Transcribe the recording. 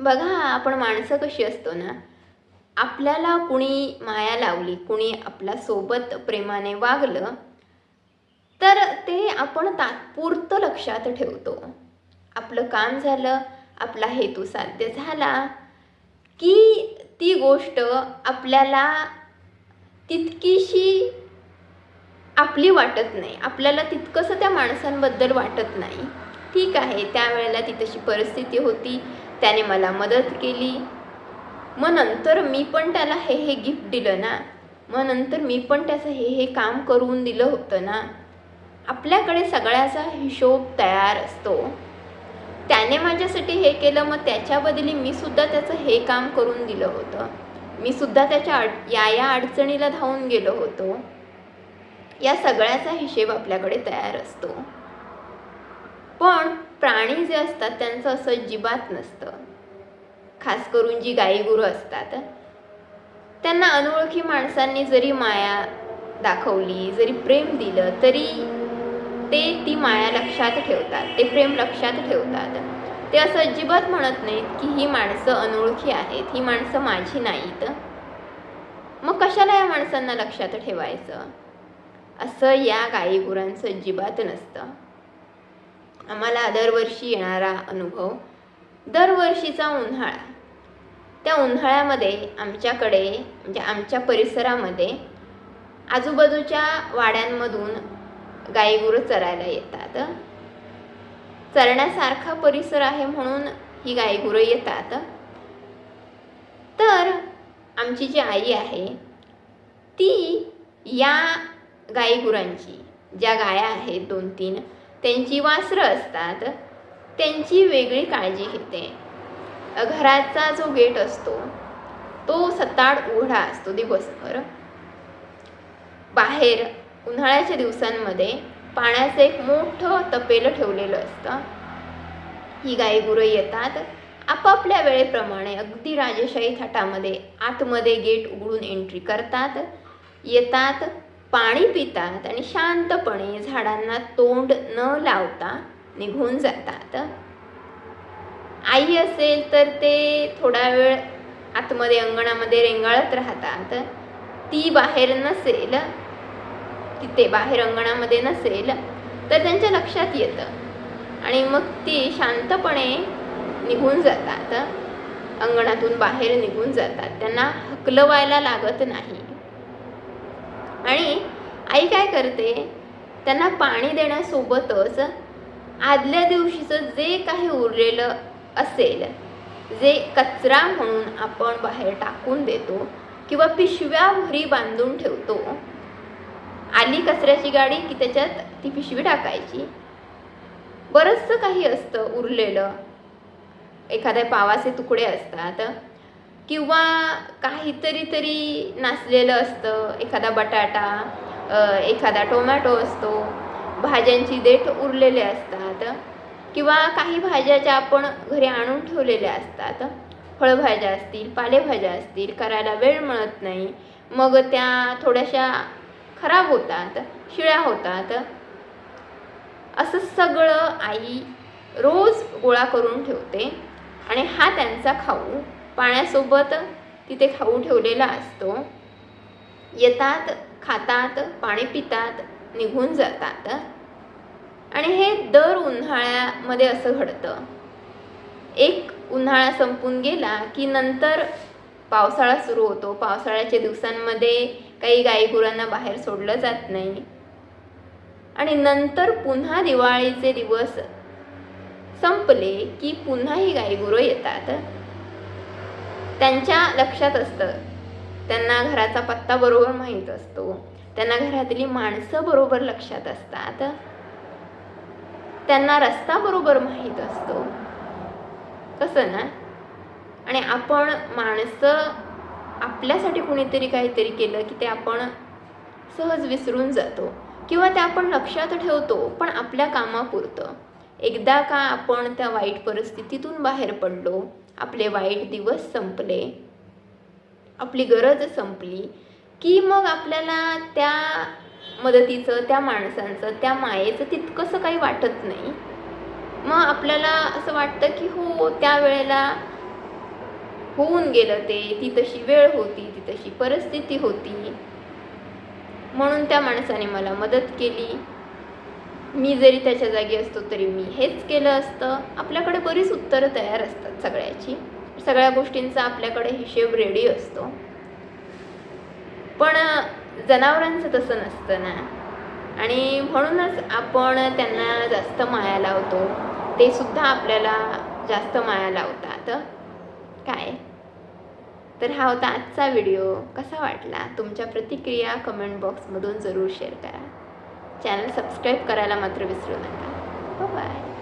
बघा, आपण माणसं कशी असतो ना, आपल्याला कुणी माया लावली, कुणी आपल्या सोबत प्रेमाने वागलं, तर ते आपण तात्पुरतं लक्षात ठेवतो. आपलं काम झालं, आपला हेतू साध्य झाला, की ती गोष्ट आपल्याला तितकीशी आपली वाटत नाही. आपल्याला तितकंसं त्या माणसांबद्दल वाटत नाही. ठीक आहे, त्यावेळेला ती तशी परिस्थिती होती, त्याने मला मदत केली, मग नंतर मी पण त्याला हे गिफ्ट दिलं ना, मग नंतर मी पण त्याचं हे काम करून दिलं होतं ना. आपल्याकडे सगळ्याचा हिशोब तयार असतो. त्याने माझ्यासाठी हे केलं, मग त्याच्या बदली मी सुद्धा त्याचं हे काम करून दिलं होतं, मी सुद्धा त्याच्या या अडचणीला धावून गेलो होतो. या सगळ्याचा हिशेब आपल्याकडे तयार असतो. पण प्राणी जे असतात त्यांचं असं अजिबात नसतं. खास करून जी गाईगुरं असतात, त्यांना अनोळखी माणसांनी जरी माया दाखवली, जरी प्रेम दिलं, तरी ते ती माया लक्षात ठेवतात, ते प्रेम लक्षात ठेवतात. ते असं अजिबात म्हणत नाहीत की ही माणसं अनोळखी आहेत, ही माणसं माझी नाहीत, मग कशाला या माणसांना लक्षात ठेवायचं, असं या गाईगुरांचं अजिबात नसतं. आम्हाला दरवर्षी येणारा अनुभव, दरवर्षीचा उन्हाळा, त्या उन्हाळ्यामध्ये आमच्याकडे म्हणजे आमच्या परिसरामध्ये आजूबाजूच्या वाड्यांमधून गाईगुरं चरायला येतात. चरण्यासारखा परिसर आहे म्हणून ही गाईगुरं येतात. तर आमची जी आई आहे ती या गाईगुरांची, ज्या गाया आहेत 2-3, त्यांची वासरं असतात, त्यांची वेगळी काळजी घेते. घराचा जो गेट असतो तो सताड उघडा असतो दिवसभर. बाहेर उन्हाळ्याच्या दिवसांमध्ये पाण्याचं एक मोठं तपेलं ठेवलेलं असतं. ही गाईगुरं येतात, आपापल्या वेळेप्रमाणे अगदी राजेशाही थाटामध्ये आतमध्ये गेट उघडून एंट्री करतात, येतात, पाणी पितात आणि शांतपणे झाडांना तोंड न लावता निघून जातात. आई असेल तर ते थोडा वेळ आतमध्ये अंगणामध्ये रेंगाळत राहतात. ती बाहेर नसेल, तिथे बाहेर अंगणामध्ये नसेल तर त्यांच्या लक्षात येतं आणि मग ती शांतपणे निघून जातात, अंगणातून बाहेर निघून जातात. त्यांना हकलवायला लागत नाही. आणि आई काय करते, त्यांना पाणी देण्यासोबतच आदल्या दिवशीचं जे काही उरलेलं असेल, जे कचरा म्हणून आपण बाहेर टाकून देतो किंवा पिशव्या भरी बांधून ठेवतो, आली कचऱ्याची गाडी की त्याच्यात ती पिशवी टाकायची. बरंचसं काही असतं उरलेलं, एखाद्या पावाचे तुकडे असतात किंवा काहीतरी तरी नासलेलं असतं, एखादा बटाटा, एखादा टोमॅटो असतो, भाज्यांची देठ उरलेले असतात किंवा काही भाज्या ज्या आपण घरी आणून ठेवलेल्या असतात, फळभाज्या असतील, पालेभाज्या असतील, करायला वेळ मिळत नाही, मग त्या थोड्याशा खराब होतात, शिळ्या होतात. असं सगळं आई रोज गोळा करून ठेवते आणि हा त्यांचा खाऊ पाण्यासोबत तिथे खाऊ ठेवलेला असतो. येतात, खातात, पाणी पितात, निघून जातात. आणि हे दर उन्हाळ्यामध्ये असं घडतं. एक उन्हाळा संपून गेला की नंतर पावसाळा सुरू होतो. पावसाळ्याच्या दिवसांमध्ये काही गाईगुरांना बाहेर सोडलं जात नाही आणि नंतर पुन्हा दिवाळीचे दिवस संपले की पुन्हा ही गाईगुरं येतात. त्यांच्या लक्षात असतं, त्यांना घराचा पत्ता बरोबर माहीत असतो, त्यांना घरातली माणसं बरोबर लक्षात असतात, त्यांना रस्ता बरोबर माहीत असतो. कसं ना. आणि आपण माणसं आपल्यासाठी कुणीतरी काहीतरी केलं की ते आपण सहज विसरून जातो किंवा ते आपण लक्षात ठेवतो पण आपल्या कामापुरतं. एकदा का आपण त्या वाईट परिस्थितीतून बाहेर पडलो, आपले वाईट दिवस संपले, आपली गरज संपली की मग आपल्याला त्या मदतीचं, त्या माणसांचं, त्या मायेचं तितकंसं काही वाटत नाही. मग आपल्याला असं वाटतं की हो, त्यावेळेला होऊन गेलं ते, ती तशी वेळ होती, ती तशी परिस्थिती होती, म्हणून त्या माणसाने मला मदत केली. मी जरी त्याच्या जागी असतो तरी मी हेच केलं असतं. आपल्याकडे बरीच उत्तरं तयार असतात सगळ्याची, सगळ्या गोष्टींचा आपल्याकडे हिशेब रेडी असतो. पण जनावरांचं तसं नसतं ना, आणि म्हणूनच आपण त्यांना जास्त माया लावतो, ते सुद्धा आपल्याला जास्त माया लावतात. काय तर हा होता आजचा व्हिडिओ. कसा वाटला? तुमच्या प्रतिक्रिया कमेंट बॉक्समधून जरूर शेअर करा. चॅनल सबस्क्राईब करायला मात्र विसरू नका. बाय.